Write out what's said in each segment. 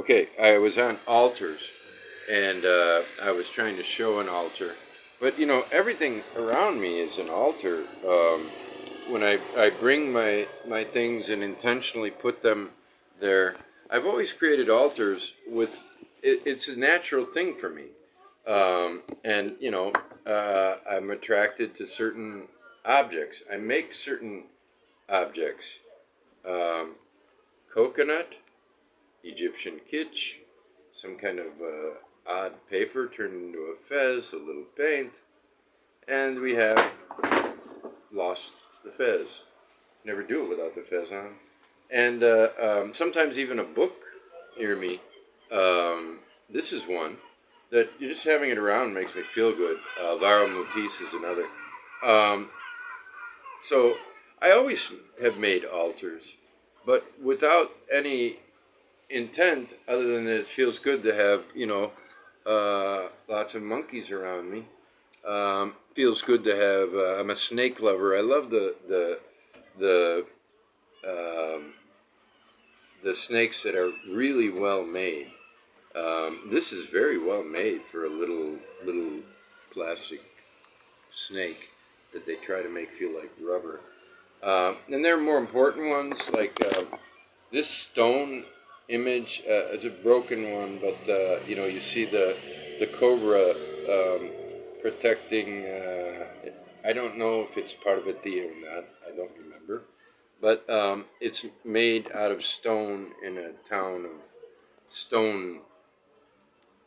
Okay, I was on altars, and I was trying to show an altar, but everything around me is an altar. When I bring my things and intentionally put them there, I've always created altars with. It's a natural thing for me, and I'm attracted to certain objects. I make certain objects. Um, Coconut, Egyptian kitsch, some kind of odd paper turned into a fez, a little paint, and we have lost the fez. Never do it without the fez on. And sometimes even a book near me. This is one that just having it around makes me feel good. Alvaro Mutis is another. Um, so I always have made altars, but without any intent other than that it feels good to have lots of monkeys around me. Feels good to have. I'm a snake lover. I love the um, the snakes that are really well made. This is very well made for a little plastic snake that they try to make feel like rubber. And there are more important ones like this stone image is a broken one, but you see the cobra protecting. I don't know if it's part of a deer or not. I don't remember, but it's made out of stone in a town of stone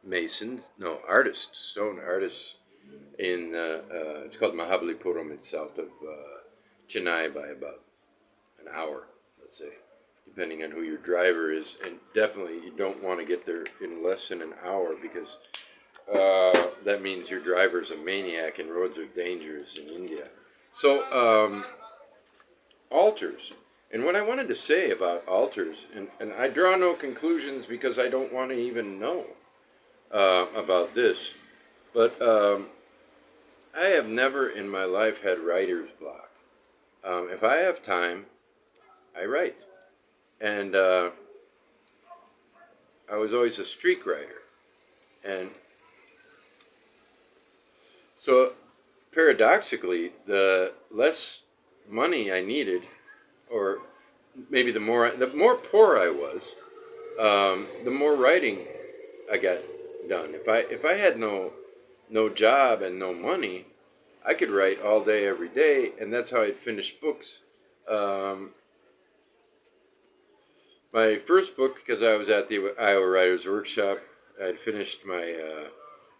masons. No, artists, stone artists. It's called Mahabalipuram. It's south of Chennai by about an hour, let's say, depending on who your driver is. And definitely you don't want to get there in less than an hour because that means your driver's a maniac and roads are dangerous in India. So, altars. And what I wanted to say about altars, and I draw no conclusions because I don't want to even know about this, but I have never in my life had writer's block. If I have time, I write. And I was always a streak writer. And so paradoxically, the less money I needed, or maybe the more poor I was, the more writing I got done. If I had no job and no money, I could write all day every day, and that's how I'd finish books. Um, my first book, because I was at the Iowa Writers Workshop, I'd finished my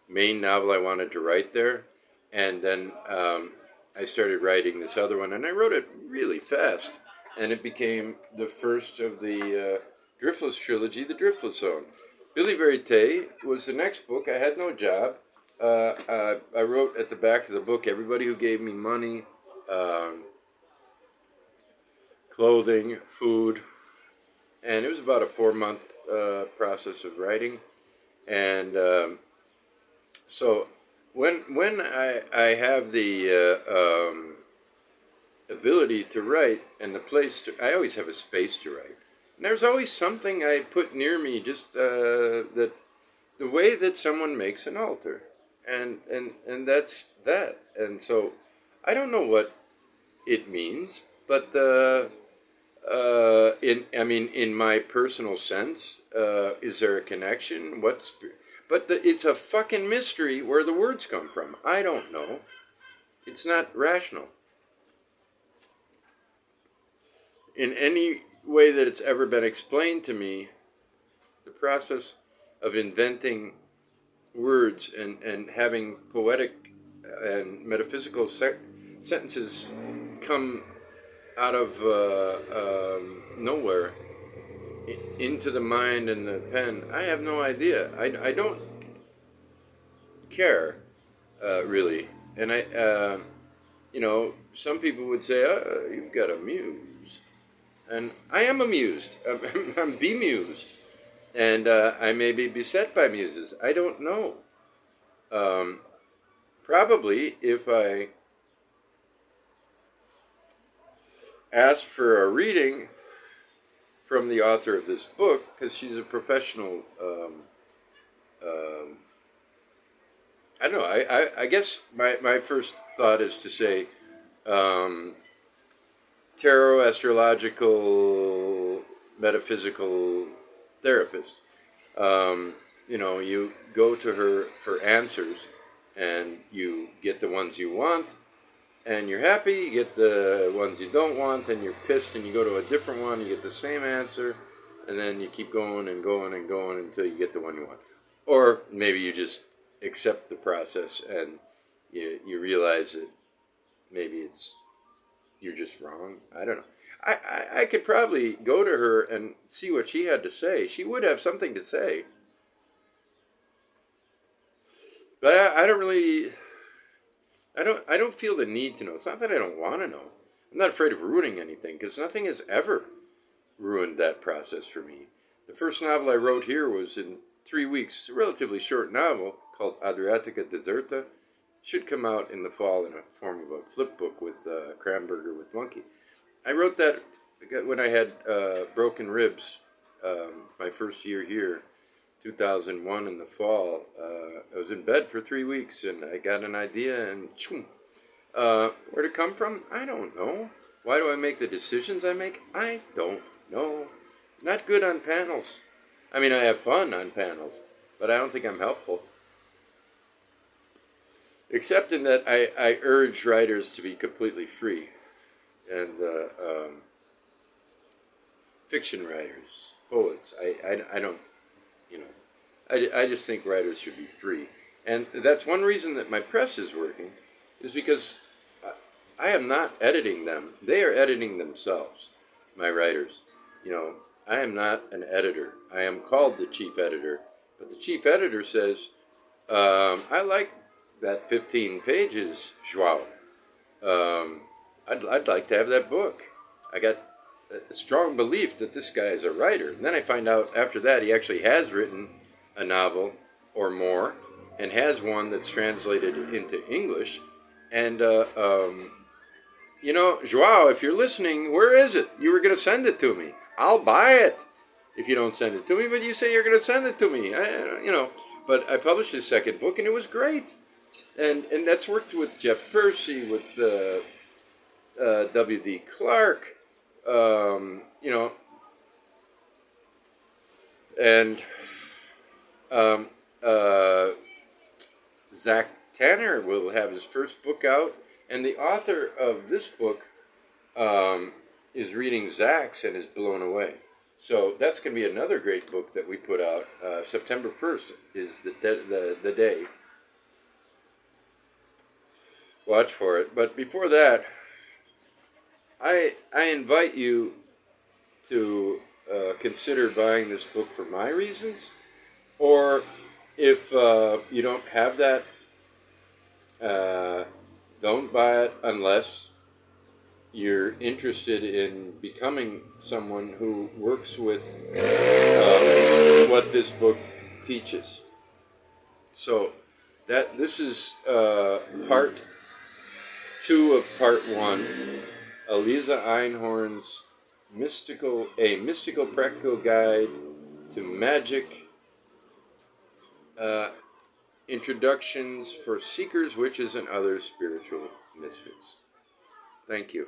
main novel I wanted to write there, and then I started writing this other one, and I wrote it really fast, and it became the first of the Driftless trilogy, The Driftless Zone. Billy Verite was the next book. I had no job. I wrote at the back of the book, everybody who gave me money, clothing, food, and it was about a 4 month process of writing. And so when I have the ability to write and the place to, I always have a space to write. And there's always something I put near me, just that the way that someone makes an altar, and that's that. And so I don't know what it means, but in my personal sense, is there a connection? It's a fucking mystery where the words come from. I don't know. It's not rational in any way that it's ever been explained to me. The process of inventing words and having poetic and metaphysical sentences come out of nowhere into the mind and the pen. I have no idea. I don't care really. And some people would say, oh, you've got a muse. And I am amused. I'm bemused. And I may be beset by muses. I don't know. Probably if I asked for a reading from the author of this book, because she's a professional. Um, I don't know. I guess my first thought is to say um, tarot, astrological, metaphysical therapist. You go to her for answers, and you get the ones you want, and you're happy. You get the ones you don't want, and you're pissed, and you go to a different one. You get the same answer, and then you keep going and going and going until you get the one you want. Or maybe you just accept the process, and you realize that maybe you're just wrong. I don't know. I could probably go to her and see what she had to say. She would have something to say. But I don't really, I don't feel the need to know. It's not that I don't want to know. I'm not afraid of ruining anything, because nothing has ever ruined that process for me. The first novel I wrote here was in 3 weeks. It's a relatively short novel called Adriatica Deserta. Should come out in the fall in a form of a flip book with Cranberger with Monkey. I wrote that when I had broken ribs, my first year here, 2001 in the fall. I was in bed for 3 weeks, and I got an idea, and choom. Where'd it come from? I don't know. Why do I make the decisions I make? I don't know. Not good on panels. I mean, I have fun on panels, but I don't think I'm helpful. Except in that I urge writers to be completely free. And fiction writers, poets, I don't, I just think writers should be free. And that's one reason that my press is working, is because I am not editing them. They are editing themselves, my writers. I am not an editor. I am called the chief editor. But the chief editor says, I like that 15 pages, Joao. I'd like to have that book. I got a strong belief that this guy is a writer. And then I find out after that he actually has written a novel or more, and has one that's translated into English. And, Joao, if you're listening, where is it? You were going to send it to me. I'll buy it if you don't send it to me, but you say you're going to send it to me. But I published his second book, and it was great. And that's worked with Jeff Percy, with W.D. Clark, and Zach Tanner will have his first book out, and the author of this book is reading Zach's and is blown away. So that's going to be another great book that we put out. September 1st is the day. Watch for it. But before that, I invite you to consider buying this book for my reasons, or if you don't have that, don't buy it unless you're interested in becoming someone who works with what this book teaches. So this is part 2 of part 1. Aliza Einhorn's mystical practical guide to magic, introductions for seekers, witches, and other spiritual misfits. Thank you.